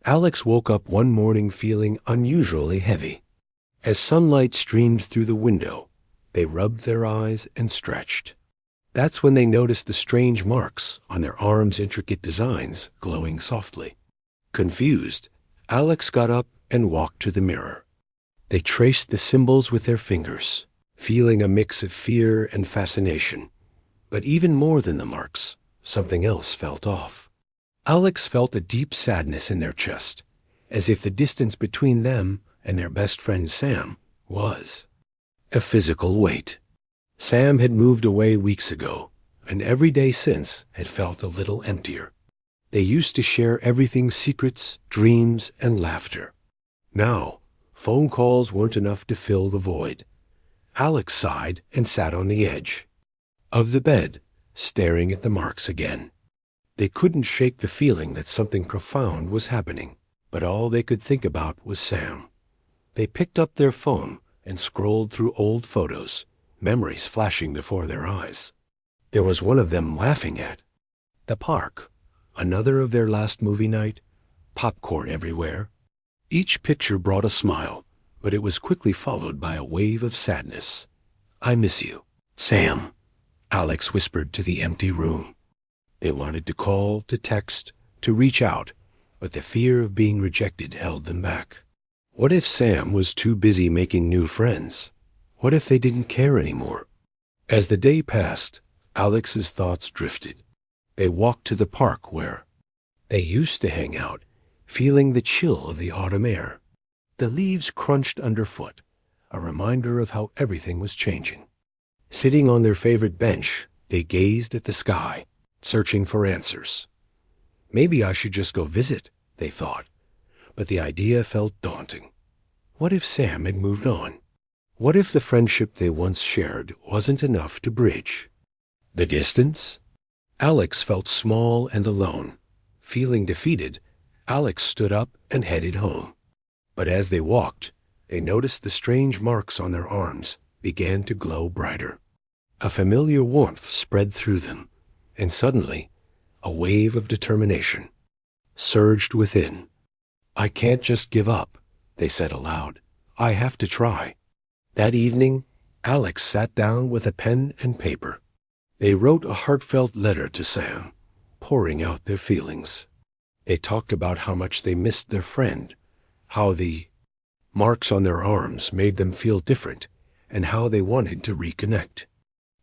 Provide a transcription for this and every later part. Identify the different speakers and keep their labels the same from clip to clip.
Speaker 1: Alex woke up one morning feeling unusually heavy. As sunlight streamed through the window, they rubbed their eyes and stretched. That's when they noticed the strange marks on their arms' intricate designs glowing softly. Confused, Alex got up and walked to the mirror. They traced the symbols with their fingers, feeling a mix of fear and fascination. But even more than the marks, something else felt off. Alex felt a deep sadness in their chest, as if the distance between them and their best friend Sam was a physical weight. Sam had moved away weeks ago, and every day since had felt a little emptier. They used to share everything: secrets, dreams, and laughter. Now, phone calls weren't enough to fill the void. Alex sighed and sat on the edge of the bed, staring at the marks again. They couldn't shake the feeling that something profound was happening, but all they could think about was Sam. They picked up their phone and scrolled through old photos, memories flashing before their eyes. There was one of them laughing at the park, another of their last movie night, popcorn everywhere. Each picture brought a smile, but it was quickly followed by a wave of sadness. "I miss you, Sam," Alex whispered to the empty room. They wanted to call, to text, to reach out, but the fear of being rejected held them back. What if Sam was too busy making new friends? What if they didn't care anymore? As the day passed, Alex's thoughts drifted. They walked to the park where they used to hang out, feeling the chill of the autumn air. The leaves crunched underfoot, a reminder of how everything was changing. Sitting on their favorite bench, they gazed at the sky, searching for answers. Maybe I should just go visit, they thought, but the idea felt daunting. What if Sam had moved on? What if the friendship they once shared wasn't enough to bridge the distance? Alex felt small and alone. Feeling defeated, Alex stood up and headed home. But as they walked, they noticed the strange marks on their arms began to glow brighter. A familiar warmth spread through them, and suddenly, a wave of determination surged within. "I can't just give up," they said aloud. "I have to try." That evening, Alex sat down with a pen and paper. They wrote a heartfelt letter to Sam, pouring out their feelings. They talked about how much they missed their friend, how the marks on their arms made them feel different, and how they wanted to reconnect.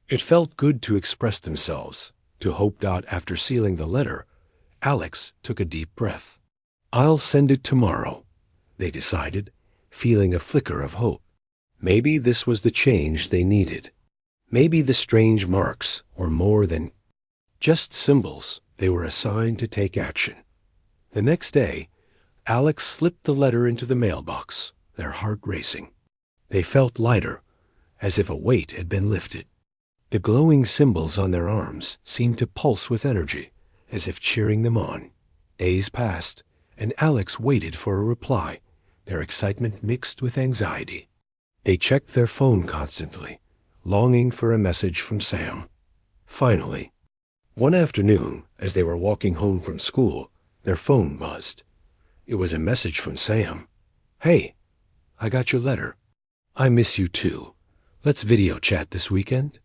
Speaker 1: It felt good to express themselves, to hope. After sealing the letter, Alex took a deep breath. "I'll send it tomorrow," they decided, feeling a flicker of hope. Maybe this was the change they needed. Maybe the strange marks were more than just symbols. They were a sign to take action. The next day, Alex slipped the letter into the mailbox, their heart racing. They felt lighter, as if a weight had been lifted. The glowing symbols on their arms seemed to pulse with energy, as if cheering them on. Days passed, and Alex waited for a reply, their excitement mixed with anxiety. They checked their phone constantly, longing for a message from Sam. Finally, one afternoon, as they were walking home from school, their phone buzzed. It was a message from Sam. "Hey, I got your letter. I miss you too. Let's video chat this weekend."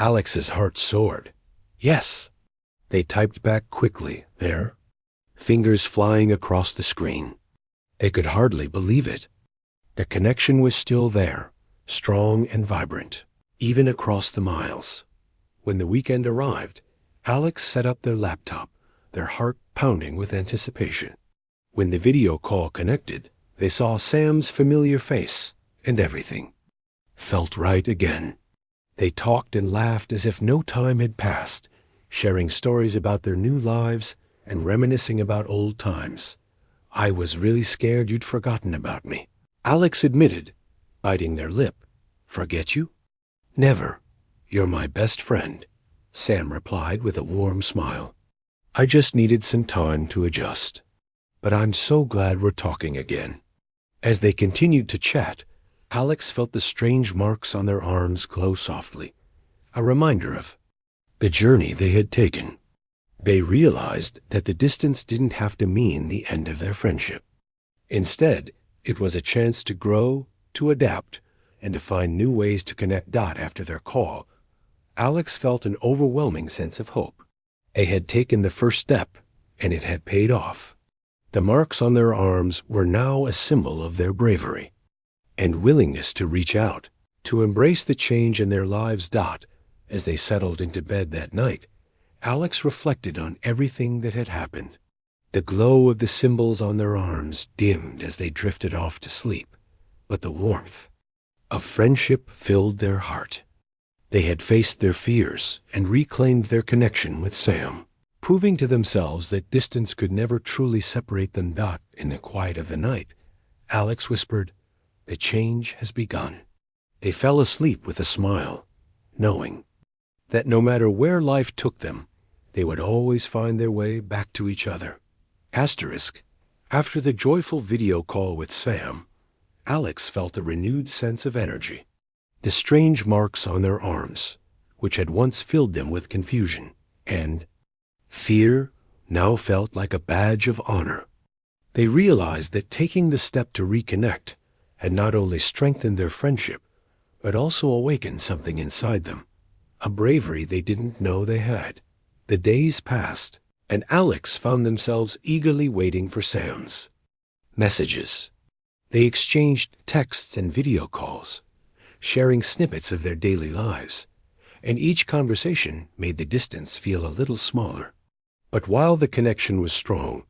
Speaker 1: Alex's heart soared. "Yes." They typed back quickly, their fingers flying across the screen. They could hardly believe it. The connection was still there, strong and vibrant, even across the miles. When the weekend arrived, Alex set up their laptop, their heart pounding with anticipation. When the video call connected, they saw Sam's familiar face, and everything felt right again. They talked and laughed as if no time had passed, sharing stories about their new lives and reminiscing about old times. "I was really scared you'd forgotten about me," Alex admitted, biting their lip. "Forget you? Never. You're my best friend," Sam replied with a warm smile. "I just needed some time to adjust. But I'm so glad we're talking again." As they continued to chat, Alex felt the strange marks on their arms glow softly, a reminder of the journey they had taken. They realized that the distance didn't have to mean the end of their friendship. Instead, it was a chance to grow, to adapt, and to find new ways to connect. After their call, Alex felt an overwhelming sense of hope. They had taken the first step, and it had paid off. The marks on their arms were now a symbol of their bravery and willingness to reach out, to embrace the change in their lives. As they settled into bed that night, Alex reflected on everything that had happened. The glow of the symbols on their arms dimmed as they drifted off to sleep, but the warmth of friendship filled their heart. They had faced their fears and reclaimed their connection with Sam, proving to themselves that distance could never truly separate them. In the quiet of the night, Alex whispered, "The change has begun." They fell asleep with a smile, knowing that no matter where life took them, they would always find their way back to each other. After the joyful video call with Sam, Alex felt a renewed sense of energy. The strange marks on their arms, which had once filled them with confusion and fear, now felt like a badge of honor. They realized that taking the step to reconnect had not only strengthened their friendship, but also awakened something inside them, a bravery they didn't know they had. The days passed, and Alex found themselves eagerly waiting for Sam's messages. They exchanged texts and video calls, sharing snippets of their daily lives, and each conversation made the distance feel a little smaller. But while the connection was strong,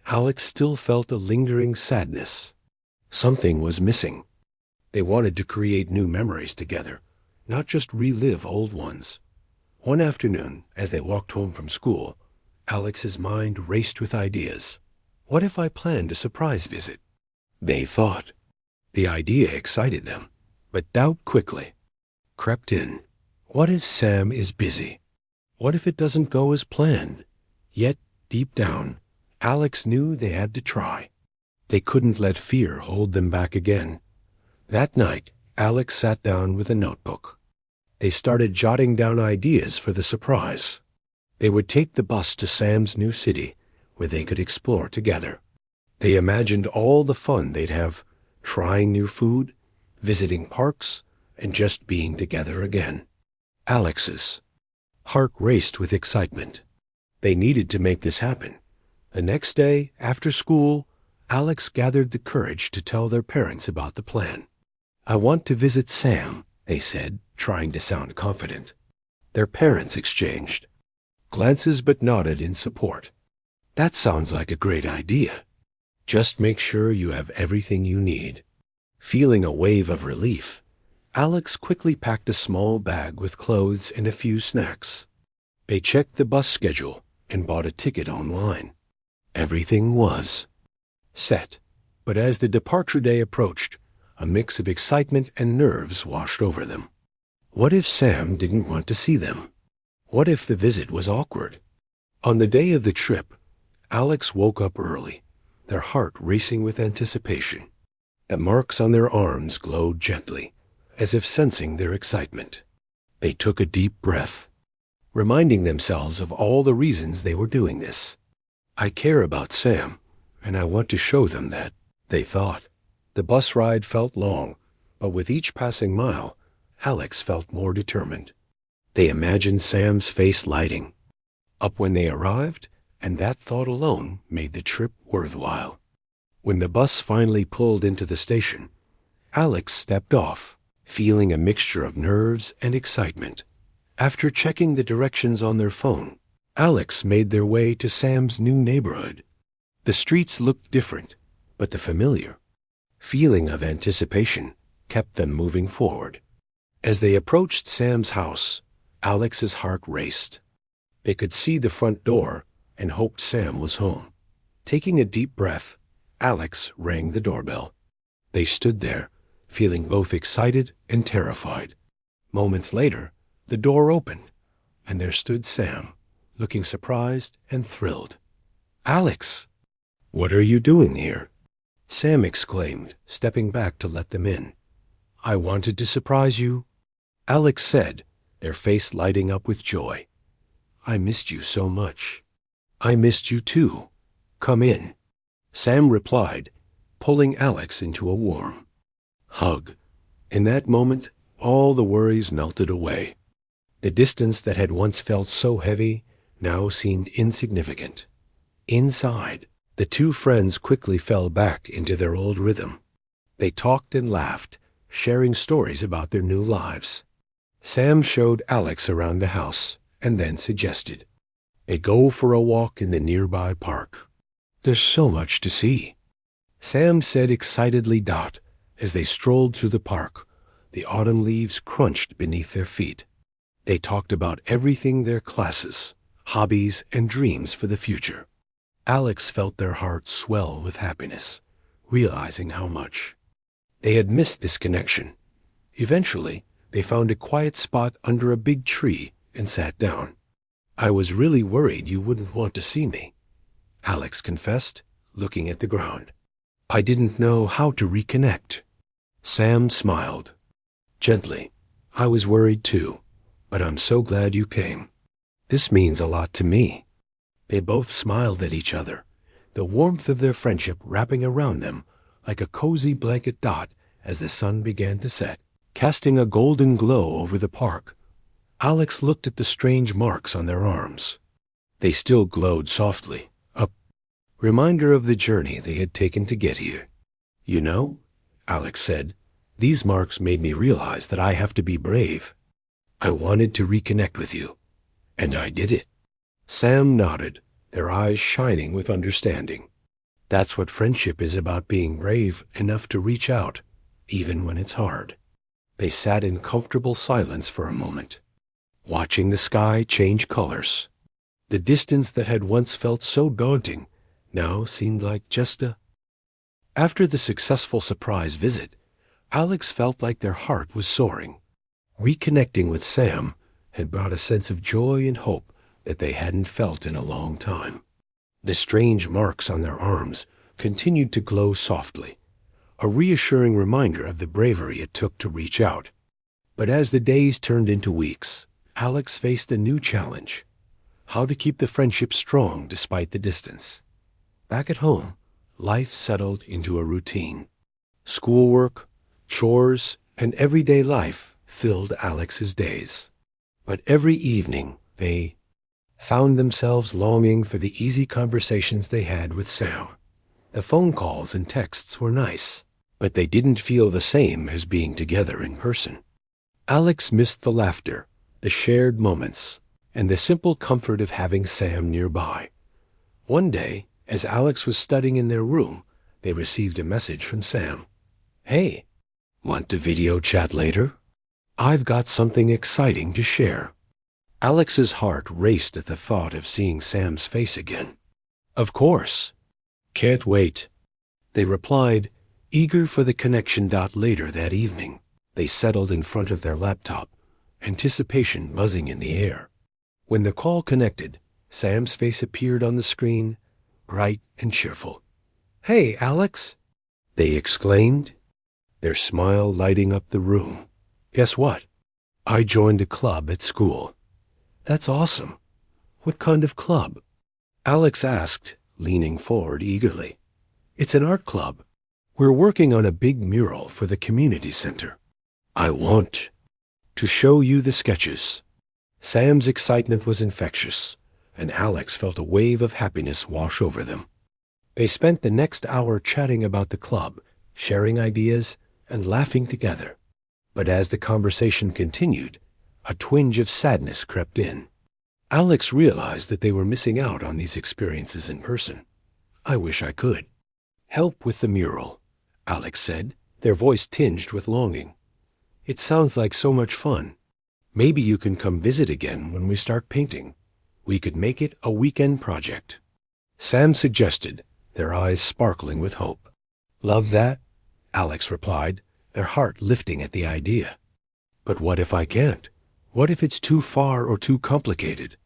Speaker 1: Alex still felt a lingering sadness. Something was missing. They wanted to create new memories together, not just relive old ones. One afternoon, as they walked home from school, Alex's mind raced with ideas. What if I planned a surprise visit? They thought. The idea excited them, but doubt quickly crept in. What if Sam is busy? What if it doesn't go as planned? Yet, deep down, Alex knew they had to try. They couldn't let fear hold them back again. That night, Alex sat down with a notebook. They started jotting down ideas for the surprise. They would take the bus to Sam's new city, where they could explore together. They imagined all the fun they'd have, trying new food, visiting parks, and just being together again. Alex's heart raced with excitement. They needed to make this happen. The next day, after school, Alex gathered the courage to tell their parents about the plan. "I want to visit Sam," they said, trying to sound confident. Their parents exchanged glances but nodded in support. "That sounds like a great idea. Just make sure you have everything you need." Feeling a wave of relief, Alex quickly packed a small bag with clothes and a few snacks. They checked the bus schedule and bought a ticket online. Everything was set, but as the departure day approached, a mix of excitement and nerves washed over them. What if Sam didn't want to see them? What if the visit was awkward? On the day of the trip, Alex woke up early, their heart racing with anticipation. The marks on their arms glowed gently, as if sensing their excitement. They took a deep breath, reminding themselves of all the reasons they were doing this. "I care about Sam, and I want to show them that," they thought. The bus ride felt long, but with each passing mile, Alex felt more determined. They imagined Sam's face lighting up when they arrived, and that thought alone made the trip worthwhile. When the bus finally pulled into the station, Alex stepped off, feeling a mixture of nerves and excitement. After checking the directions on their phone, Alex made their way to Sam's new neighborhood. The streets looked different, but the familiar feeling of anticipation kept them moving forward. As they approached Sam's house, Alex's heart raced. They could see the front door and hoped Sam was home. Taking a deep breath, Alex rang the doorbell. They stood there, feeling both excited and terrified. Moments later, the door opened, and there stood Sam, looking surprised and thrilled. "Alex, what are you doing here?" Sam exclaimed, stepping back to let them in. "I wanted to surprise you," Alex said, their face lighting up with joy. "I missed you so much." I missed you too. Come in. Sam replied, pulling Alex into a warm hug. In that moment, all the worries melted away. The distance that had once felt so heavy now seemed insignificant. Inside, the two friends quickly fell back into their old rhythm. They talked and laughed, sharing stories about their new lives. Sam showed Alex around the house and then suggested they go for a walk in the nearby park. There's so much to see. Sam said excitedly as they strolled through the park. The autumn leaves crunched beneath their feet. They talked about everything: their classes, hobbies, and dreams for the future. Alex felt their hearts swell with happiness, realizing how much they had missed this connection. Eventually, they found a quiet spot under a big tree and sat down. I was really worried you wouldn't want to see me, Alex confessed, looking at the ground. I didn't know how to reconnect. Sam smiled. Gently, I was worried too, but I'm so glad you came. This means a lot to me. They both smiled at each other, the warmth of their friendship wrapping around them like a cozy blanket as the sun began to set, casting a golden glow over the park. Alex looked at the strange marks on their arms. They still glowed softly, a reminder of the journey they had taken to get here. You know, Alex said, these marks made me realize that I have to be brave. I wanted to reconnect with you, and I did it. Sam nodded, their eyes shining with understanding. That's what friendship is about: being brave enough to reach out, even when it's hard. They sat in comfortable silence for a moment, watching the sky change colors. The distance that had once felt so daunting now seemed like just a... After the successful surprise visit, Alex felt like their heart was soaring. Reconnecting with Sam had brought a sense of joy and hope that they hadn't felt in a long time. The strange marks on their arms continued to glow softly, a reassuring reminder of the bravery it took to reach out. But as the days turned into weeks, Alex faced a new challenge: how to keep the friendship strong despite the distance. Back at home, life settled into a routine. Schoolwork, chores, and everyday life filled Alex's days. But every evening, they found themselves longing for the easy conversations they had with Sam. The phone calls and texts were nice, but they didn't feel the same as being together in person. Alex missed the laughter, the shared moments, and the simple comfort of having Sam nearby. One day, as Alex was studying in their room, they received a message from Sam. Hey, want to video chat later? I've got something exciting to share. Alex's heart raced at the thought of seeing Sam's face again. Of course. Can't wait. They replied, eager for the connection. Later that evening, they settled in front of their laptop, anticipation buzzing in the air. When the call connected, Sam's face appeared on the screen, bright and cheerful. Hey, Alex, they exclaimed, their smile lighting up the room. Guess what? I joined a club at school. That's awesome. What kind of club? Alex asked, leaning forward eagerly. It's an art club. We're working on a big mural for the community center. I want to show you the sketches. Sam's excitement was infectious, and Alex felt a wave of happiness wash over them. They spent the next hour chatting about the club, sharing ideas, and laughing together. But as the conversation continued, a twinge of sadness crept in. Alex realized that they were missing out on these experiences in person. I wish I could help with the mural, Alex said, their voice tinged with longing. It sounds like so much fun. Maybe you can come visit again when we start painting. We could make it a weekend project. Sam suggested, their eyes sparkling with hope. Love that, Alex replied, their heart lifting at the idea. But what if I can't? What if it's too far or too complicated?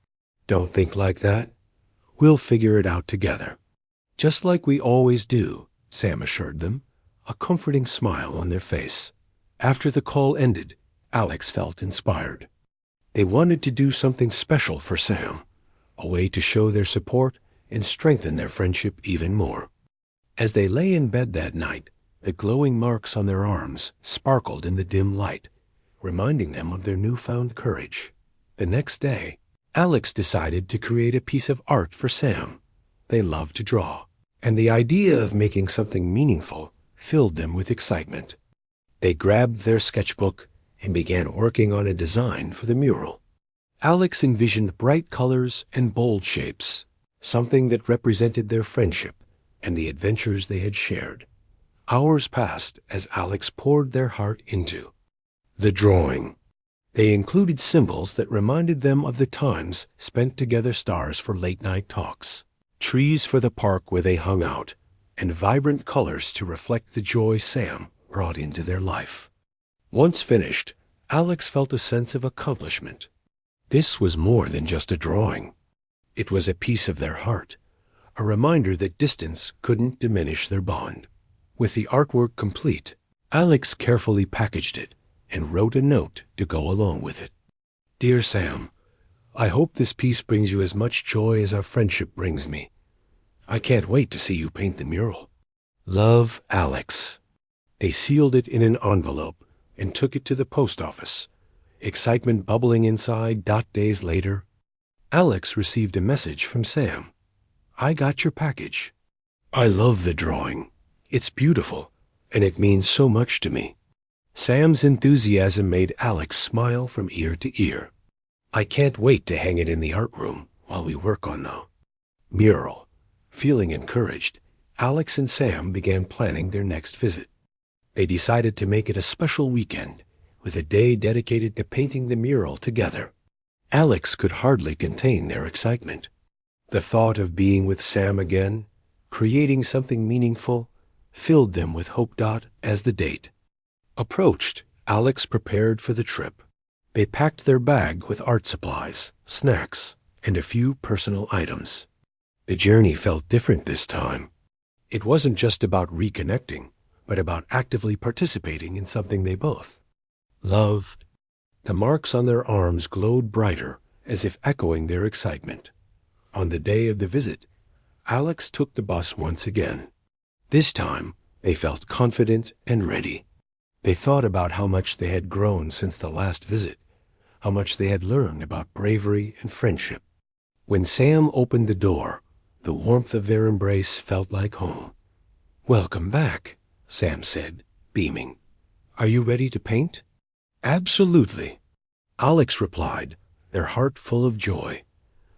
Speaker 1: Don't think like that. We'll figure it out together. Just like we always do, Sam assured them, a comforting smile on their face. After the call ended, Alex felt inspired. They wanted to do something special for Sam, a way to show their support and strengthen their friendship even more. As they lay in bed that night, the glowing marks on their arms sparkled in the dim light, reminding them of their newfound courage. The next day, Alex decided to create a piece of art for Sam. They loved to draw, and the idea of making something meaningful filled them with excitement. They grabbed their sketchbook and began working on a design for the mural. Alex envisioned bright colors and bold shapes, something that represented their friendship and the adventures they had shared. Hours passed as Alex poured their heart into the drawing. They included symbols that reminded them of the times spent together, stars for late-night talks, trees for the park where they hung out, and vibrant colors to reflect the joy Sam brought into their life. Once finished, Alex felt a sense of accomplishment. This was more than just a drawing. It was a piece of their heart, a reminder that distance couldn't diminish their bond. With the artwork complete, Alex carefully packaged it and wrote a note to go along with it. Dear Sam, I hope this piece brings you as much joy as our friendship brings me. I can't wait to see you paint the mural. Love, Alex. They sealed it in an envelope and took it to the post office, excitement bubbling inside. Days later, Alex received a message from Sam. I got your package. I love the drawing. It's beautiful, and it means so much to me. Sam's enthusiasm made Alex smile from ear to ear. I can't wait to hang it in the art room while we work on the mural. Feeling encouraged, Alex and Sam began planning their next visit. They decided to make it a special weekend, with a day dedicated to painting the mural together. Alex could hardly contain their excitement. The thought of being with Sam again, creating something meaningful, filled them with hope. As the date approached, Alex prepared for the trip. They packed their bag with art supplies, snacks, and a few personal items. The journey felt different this time. It wasn't just about reconnecting, but about actively participating in something they both loved. The marks on their arms glowed brighter, as if echoing their excitement. On the day of the visit, Alex took the bus once again. This time, they felt confident and ready. They thought about how much they had grown since the last visit, how much they had learned about bravery and friendship. When Sam opened the door, the warmth of their embrace felt like home. Welcome back, Sam said, beaming. Are you ready to paint? Absolutely, Alex replied, their heart full of joy.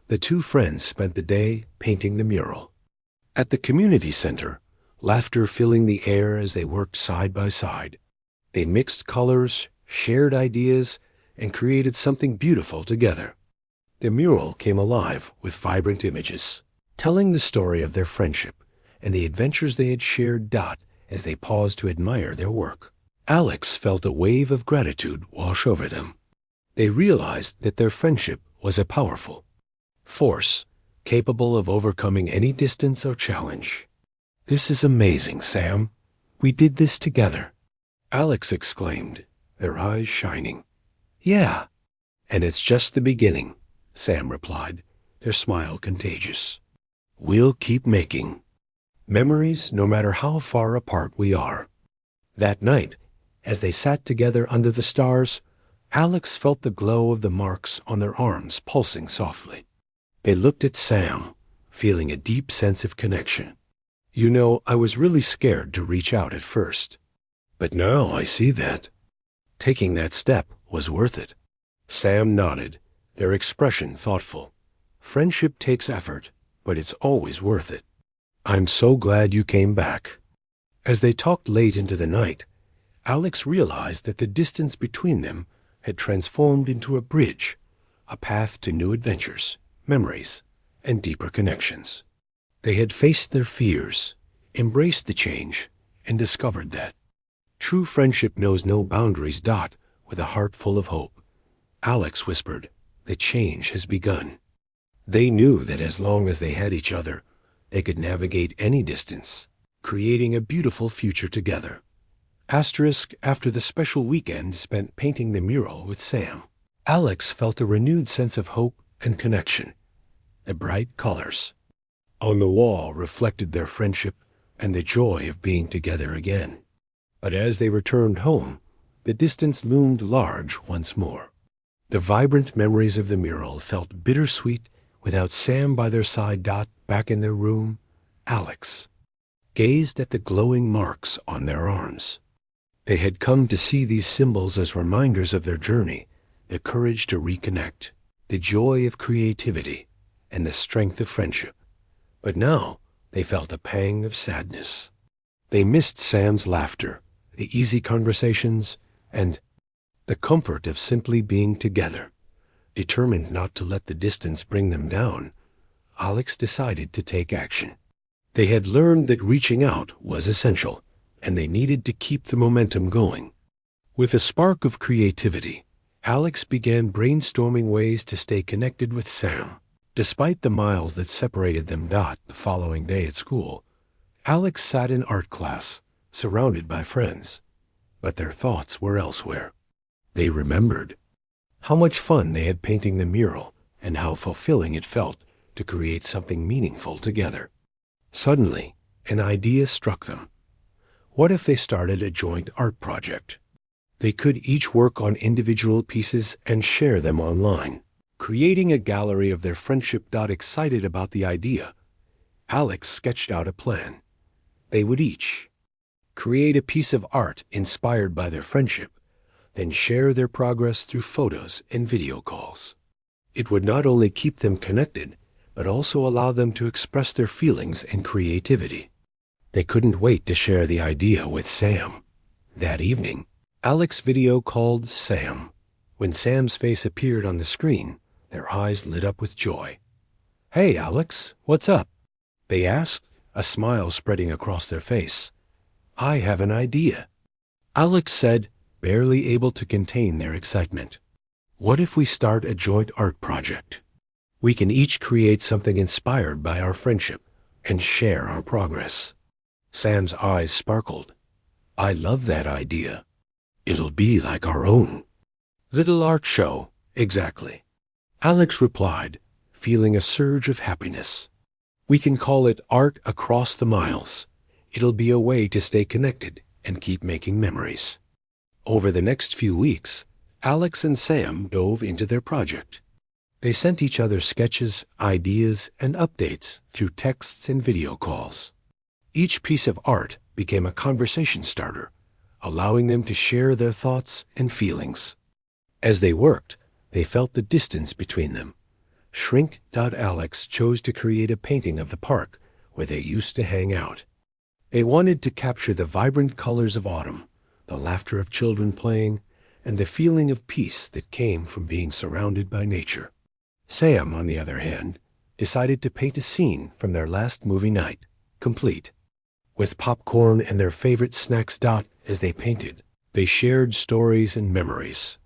Speaker 1: The two friends spent the day painting the mural. At the community center, laughter filling the air as they worked side by side. They mixed colors, shared ideas, and created something beautiful together. The mural came alive with vibrant images, telling the story of their friendship and the adventures they had shared. As they paused to admire their work, Alex felt a wave of gratitude wash over them. They realized that their friendship was a powerful force, capable of overcoming any distance or challenge. This is amazing, Sam. We did this together, Alex exclaimed, their eyes shining. Yeah, and it's just the beginning, Sam replied, their smile contagious. We'll keep making memories no matter how far apart we are. That night, as they sat together under the stars, Alex felt the glow of the marks on their arms pulsing softly. They looked at Sam, feeling a deep sense of connection. You know, I was really scared to reach out at first, but now I see that taking that step was worth it. Sam nodded, their expression thoughtful. Friendship takes effort, but it's always worth it. I'm so glad you came back. As they talked late into the night, Alex realized that the distance between them had transformed into a bridge, a path to new adventures, memories, and deeper connections. They had faced their fears, embraced the change, and discovered that true friendship knows no boundaries. With a heart full of hope, Alex whispered, the change has begun. They knew that as long as they had each other, they could navigate any distance, creating a beautiful future together. After the special weekend spent painting the mural with Sam, Alex felt a renewed sense of hope and connection. The bright colors, on the wall reflected their friendship and the joy of being together again. But as they returned home, the distance loomed large once more. The vibrant memories of the mural felt bittersweet without Sam by their side. Back in their room, Alex gazed at the glowing marks on their arms. They had come to see these symbols as reminders of their journey, the courage to reconnect, the joy of creativity, and the strength of friendship. But now they felt a pang of sadness. They missed Sam's laughter, the easy conversations, and the comfort of simply being together. Determined not to let the distance bring them down, Alex decided to take action. They had learned that reaching out was essential, and they needed to keep the momentum going. With a spark of creativity, Alex began brainstorming ways to stay connected with Sam. Despite the miles that separated them. The following day at school, Alex sat in art class, surrounded by friends, but their thoughts were elsewhere. They remembered how much fun they had painting the mural and how fulfilling it felt to create something meaningful together. Suddenly, an idea struck them. What if they started a joint art project? They could each work on individual pieces and share them online, creating a gallery of their friendship. Excited about the idea, Alex sketched out a plan. They would each create a piece of art inspired by their friendship, then share their progress through photos and video calls. It would not only keep them connected, but also allow them to express their feelings and creativity. They couldn't wait to share the idea with Sam. That evening, Alex video called Sam. When Sam's face appeared on the screen, their eyes lit up with joy. "Hey, Alex, what's up?" they asked, a smile spreading across their face. "I have an idea," Alex said, barely able to contain their excitement. "What if we start a joint art project? We can each create something inspired by our friendship and share our progress." Sam's eyes sparkled. "I love that idea. It'll be like our own little art show." "Exactly," Alex replied, feeling a surge of happiness. "We can call it Art Across the Miles. It'll be a way to stay connected and keep making memories." Over the next few weeks, Alex and Sam dove into their project. They sent each other sketches, ideas, and updates through texts and video calls. Each piece of art became a conversation starter, allowing them to share their thoughts and feelings. As they worked, they felt the distance between them shrink. Alex chose to create a painting of the park where they used to hang out. They wanted to capture the vibrant colors of autumn, the laughter of children playing, and the feeling of peace that came from being surrounded by nature. Sam, on the other hand, decided to paint a scene from their last movie night, complete. With popcorn and their favorite snacks. As they painted, they shared stories and memories,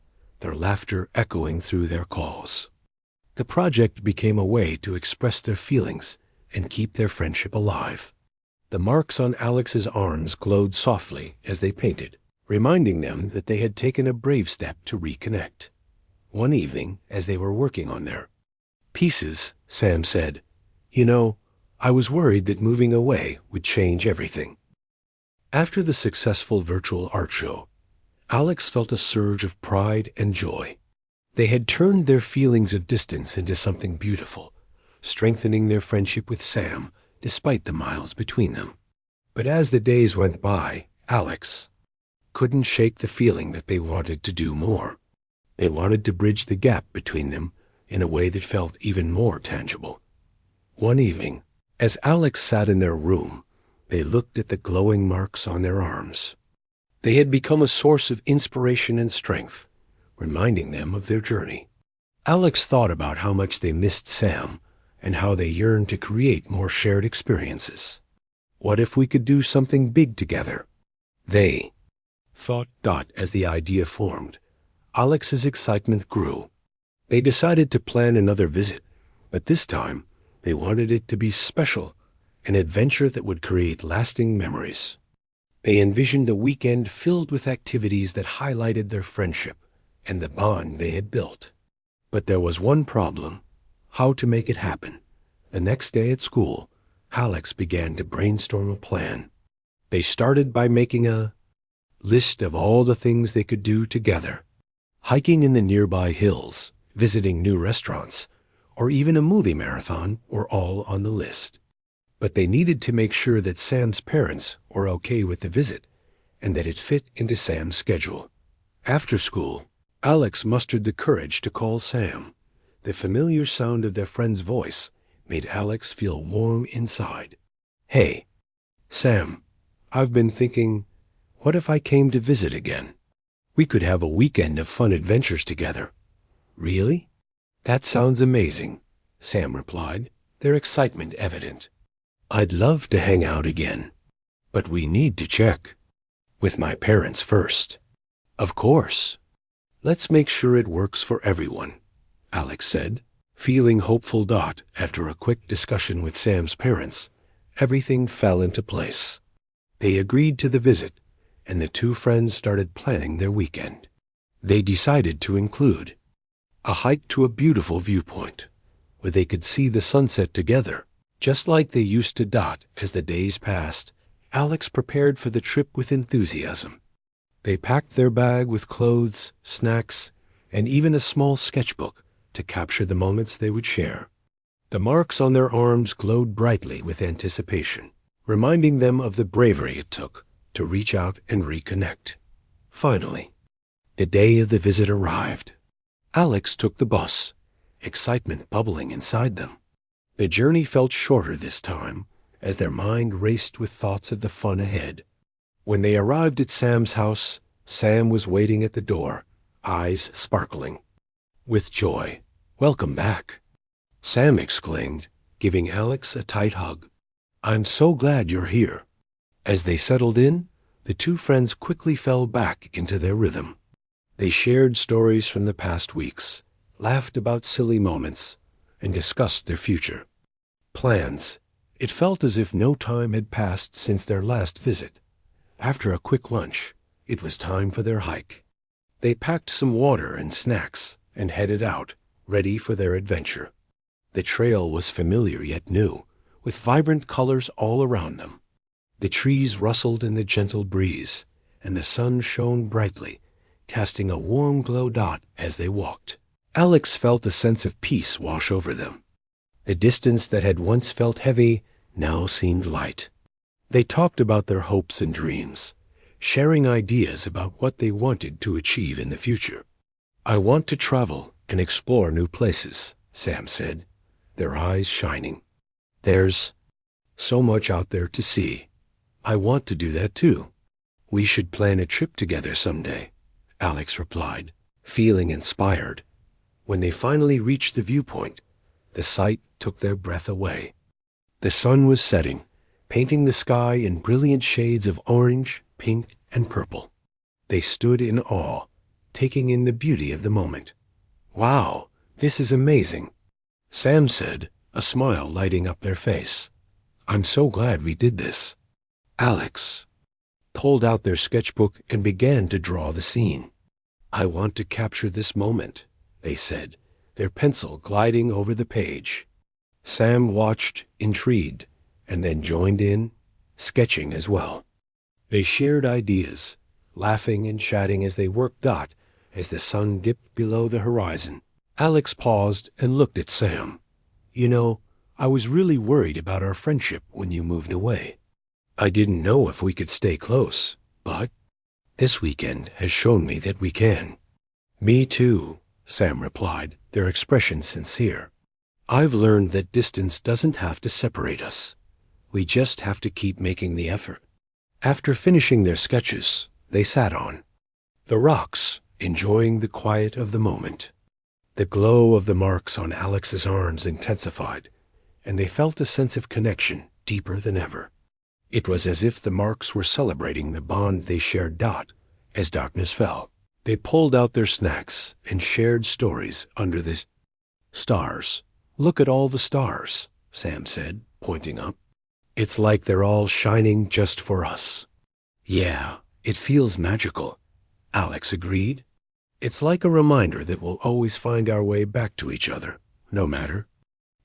Speaker 1: their laughter echoing through their calls. The project became a way to express their feelings and keep their friendship alive. The marks on Alex's arms glowed softly as they painted, reminding them that they had taken a brave step to reconnect. One evening, as they were working on their pieces, Sam said, "You know, I was worried that moving away would change everything." After the successful virtual art show, Alex felt a surge of pride and joy. They had turned their feelings of distance into something beautiful, strengthening their friendship with Sam despite the miles between them. But as the days went by, Alex couldn't shake the feeling that they wanted to do more. They wanted to bridge the gap between them in a way that felt even more tangible. One evening, as Alex sat in their room, they looked at the glowing marks on their arms. They had become a source of inspiration and strength, reminding them of their journey. Alex thought about how much they missed Sam and how they yearned to create more shared experiences. What if we could do something big together? They thought. As the idea formed, Alex's excitement grew. They decided to plan another visit, but this time they wanted it to be special, an adventure that would create lasting memories. They envisioned a weekend filled with activities that highlighted their friendship and the bond they had built. But there was one problem: how to make it happen. The next day at school, Alex began to brainstorm a plan. They started by making a list of all the things they could do together. Hiking in the nearby hills, visiting new restaurants, or even a movie marathon were all on the list. But they needed to make sure that Sam's parents were okay with the visit and that it fit into Sam's schedule. After school, Alex mustered the courage to call Sam. The familiar sound of their friend's voice made Alex feel warm inside. "Hey, Sam, I've been thinking, what if I came to visit again? We could have a weekend of fun adventures together." "Really? That sounds amazing," Sam replied, their excitement evident. "I'd love to hang out again, but we need to check with my parents first." "Of course. Let's make sure it works for everyone," Alex said, feeling hopeful. After a quick discussion with Sam's parents, everything fell into place. They agreed to the visit, and the two friends started planning their weekend. They decided to include a hike to a beautiful viewpoint where they could see the sunset together, just like they used to. As the days passed, Alex prepared for the trip with enthusiasm. They packed their bag with clothes, snacks, and even a small sketchbook to capture the moments they would share. The marks on their arms glowed brightly with anticipation, reminding them of the bravery it took to reach out and reconnect. Finally, the day of the visit arrived. Alex took the bus, excitement bubbling inside them. The journey felt shorter this time, as their mind raced with thoughts of the fun ahead. When they arrived at Sam's house, Sam was waiting at the door, eyes sparkling with joy. "Welcome back," Sam exclaimed, giving Alex a tight hug. "I'm so glad you're here." As they settled in, the two friends quickly fell back into their rhythm. They shared stories from the past weeks, laughed about silly moments, and discussed their future plans. It felt as if no time had passed since their last visit. After a quick lunch, it was time for their hike. They packed some water and snacks and headed out, ready for their adventure. The trail was familiar yet new, with vibrant colors all around them. The trees rustled in the gentle breeze, and the sun shone brightly, casting a warm glow. As they walked, Alex felt a sense of peace wash over them. The distance that had once felt heavy now seemed light. They talked about their hopes and dreams, sharing ideas about what they wanted to achieve in the future. "I want to travel and explore new places," Sam said, their eyes shining. "There's so much out there to see. I want to do that too." "We should plan a trip together someday," Alex replied, feeling inspired. When they finally reached the viewpoint, the sight took their breath away. The sun was setting, painting the sky in brilliant shades of orange, pink, and purple. They stood in awe, taking in the beauty of the moment. "Wow, this is amazing," Sam said, a smile lighting up their face. "I'm so glad we did this." Alex pulled out their sketchbook and began to draw the scene. "I want to capture this moment," they said, their pencil gliding over the page. Sam watched, intrigued, and then joined in, sketching as well. They shared ideas, laughing and chatting as they worked. As the sun dipped below the horizon, Alex paused and looked at Sam. "You know, I was really worried about our friendship when you moved away. I didn't know if we could stay close, but this weekend has shown me that we can." "Me too," Sam replied, their expression sincere. "I've learned that distance doesn't have to separate us. We just have to keep making the effort." After finishing their sketches, they sat on the rocks, enjoying the quiet of the moment. The glow of the marks on Alex's arms intensified, and they felt a sense of connection deeper than ever. It was as if the marks were celebrating the bond they shared. As darkness fell, they pulled out their snacks and shared stories under the stars. "Look at all the stars," Sam said, pointing up. "It's like they're all shining just for us." "Yeah, it feels magical," Alex agreed. "It's like a reminder that we'll always find our way back to each other, no matter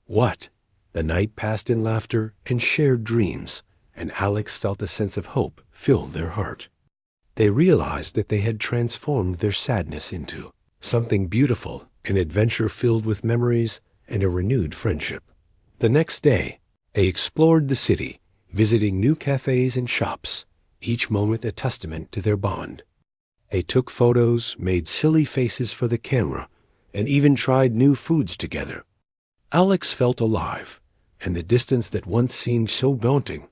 Speaker 1: what." The night passed in laughter and shared dreams, and Alex felt a sense of hope fill their heart. They realized that they had transformed their sadness into something beautiful, an adventure filled with memories and a renewed friendship. The next day, they explored the city, visiting new cafes and shops, each moment a testament to their bond. They took photos, made silly faces for the camera, and even tried new foods together. Alex felt alive, and the distance that once seemed so daunting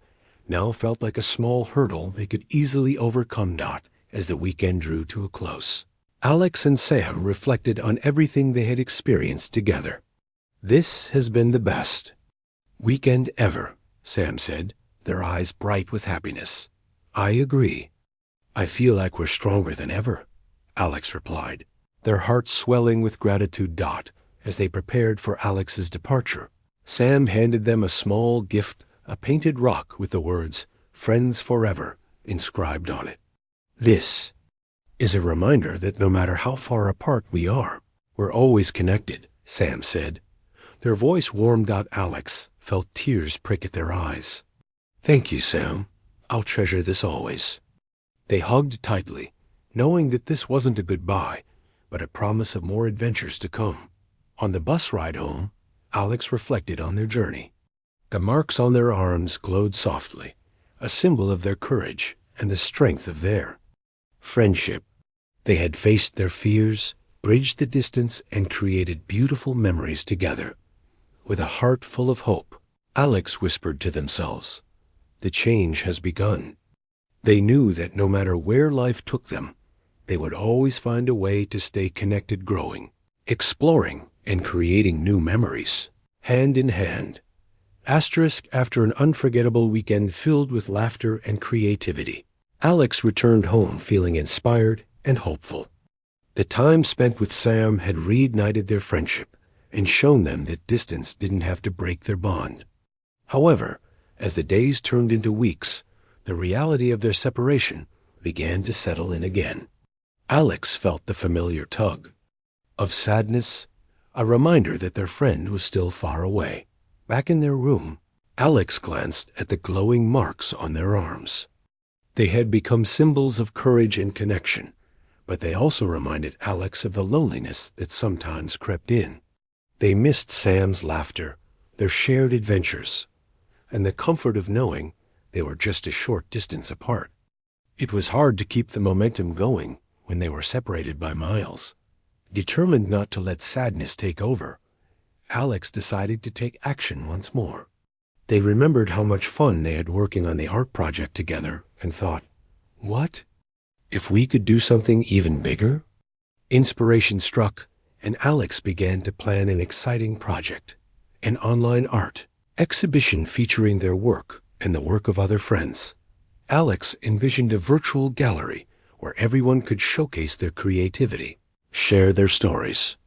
Speaker 1: now felt like a small hurdle they could easily overcome. As the weekend drew to a close, Alex and Sam reflected on everything they had experienced together. "This has been the best weekend ever," Sam said, their eyes bright with happiness. "I agree. I feel like we're stronger than ever," Alex replied, their hearts swelling with gratitude. As they prepared for Alex's departure, Sam handed them a small gift, a painted rock with the words, "Friends Forever," inscribed on it. "This is a reminder that no matter how far apart we are, we're always connected," Sam said. Their voice warmed. Alex felt tears prick at their eyes. "Thank you, Sam. I'll treasure this always." They hugged tightly, knowing that this wasn't a goodbye, but a promise of more adventures to come. On the bus ride home, Alex reflected on their journey. The marks on their arms glowed softly, a symbol of their courage and the strength of their friendship. They had faced their fears, bridged the distance, and created beautiful memories together. With a heart full of hope, Alex whispered to themselves, "The change has begun." They knew that no matter where life took them, they would always find a way to stay connected, growing, exploring, and creating new memories, hand in hand. After an unforgettable weekend filled with laughter and creativity, Alex returned home feeling inspired and hopeful. The time spent with Sam had reignited their friendship and shown them that distance didn't have to break their bond. However, as the days turned into weeks, the reality of their separation began to settle in again. Alex felt the familiar tug of sadness, a reminder that their friend was still far away. Back in their room, Alex glanced at the glowing marks on their arms. They had become symbols of courage and connection, but they also reminded Alex of the loneliness that sometimes crept in. They missed Sam's laughter, their shared adventures, and the comfort of knowing they were just a short distance apart. It was hard to keep the momentum going when they were separated by miles. Determined not to let sadness take over, Alex decided to take action once more. They remembered how much fun they had working on the art project together and thought, what if we could do something even bigger? Inspiration struck, and Alex began to plan an exciting project, an online art exhibition featuring their work and the work of other friends. Alex envisioned a virtual gallery where everyone could showcase their creativity, share their stories,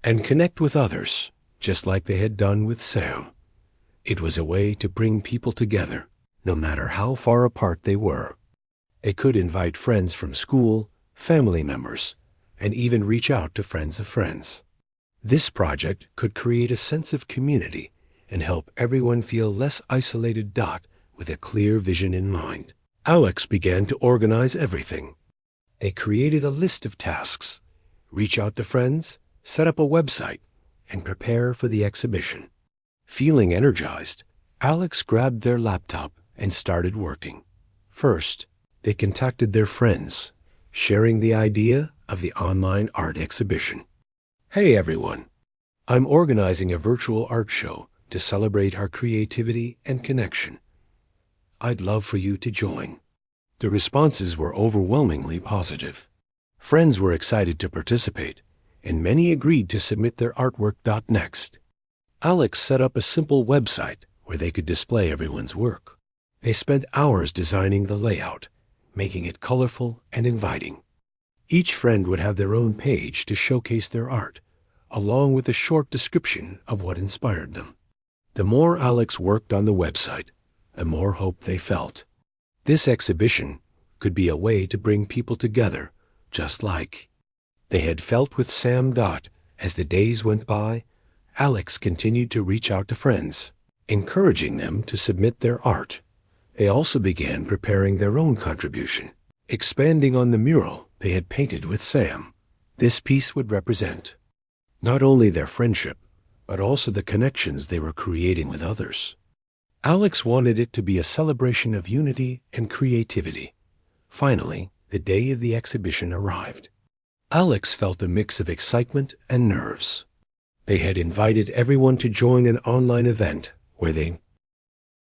Speaker 1: and connect with others, just like they had done with Sam. It was a way to bring people together, no matter how far apart they were. They could invite friends from school, family members, and even reach out to friends of friends. This project could create a sense of community and help everyone feel less isolated. With a clear vision in mind, Alex began to organize everything. They created a list of tasks, reach out to friends, set up a website, and prepare for the exhibition. Feeling energized, Alex grabbed their laptop and started working. First, they contacted their friends, sharing the idea of the online art exhibition. "Hey everyone, I'm organizing a virtual art show to celebrate our creativity and connection. I'd love for you to join." The responses were overwhelmingly positive. Friends were excited to participate, and many agreed to submit their artwork. Next, Alex set up a simple website where they could display everyone's work. They spent hours designing the layout, making it colorful and inviting. Each friend would have their own page to showcase their art, along with a short description of what inspired them. The more Alex worked on the website, the more hope they felt. This exhibition could be a way to bring people together, just like they had felt with Sam. As the days went by, Alex continued to reach out to friends, encouraging them to submit their art. They also began preparing their own contribution, expanding on the mural they had painted with Sam. This piece would represent not only their friendship, but also the connections they were creating with others. Alex wanted it to be a celebration of unity and creativity. Finally, the day of the exhibition arrived. Alex felt a mix of excitement and nerves. They had invited everyone to join an online event where they